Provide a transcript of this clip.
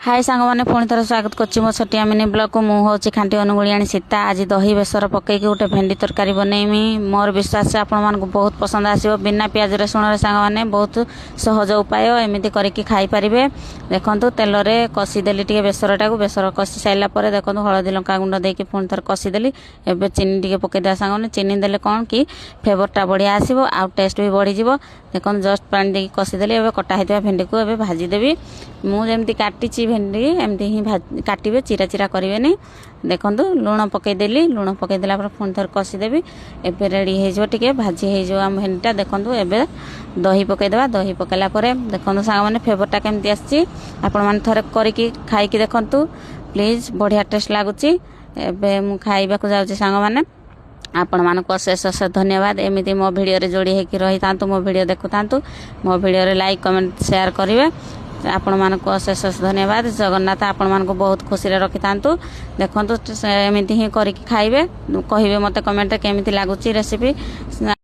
हाय सांग मैंने पुणी थर स्वागत कर मो छटिया मिनी ब्लॉग को मुझे खांटी अनुगुलियाणी सीता आज दही बेसर पकईक गोटे भेंडी तरकारी बनईमी मोर विश्वास से आपण मानक बहुत पसंद आसो बिना पियाज रसुण सांग मैंने बहुत सहज उपाय एमती करके खाई पारे। देखो तेल रे कषीदेली टे बेसरटा को बेसर कषि सारापर देखो हलदी लंका गुंड देकी पुणी थर कषीदेली एवं चीनी टे पकईदे सांग मैंने चीनी देले कौन कि फ्लेवरटा बढ़िया आसो आ टेस्ट भी बढ़ीज। देखो जस्ट पानी देकी कषीदेली एवं कटा होता भेंडी को एवं भाजीदेवी मुझे काटी भेंडी एमती ही काटे चिरा चिरा करेनि। देखो लुण पकईदेली लुण पकईदेला पुणी थर कषीदेवी एवं रेडी हो भाजी हो भेंडीटा। देखो एवं दही पकईदेवा दही पकईला देखो सांग मैंने फ्लेवरटा केमती आसी आपण मैंने थरे करके खाई देखु प्लीज बढ़िया टेस्ट लगुच। एवं खाइबा को जाऊँ सांग मैंने आपण मानक अशेष अशेष धन्यवाद। एमती मो भिडियो रे जोड़ी होकर रही था मो भिडियो देखु मो भिडियो रे लाइक कमेंट शेयर करेंगे। आपण मानक अशेष अशेष धन्यवाद। जगन्नाथ आपण मानक बहुत खुशी रखी था। देखो एमती ही करके खाइबे कहिबे मते कमेंट केमती लगुच रेसिपी।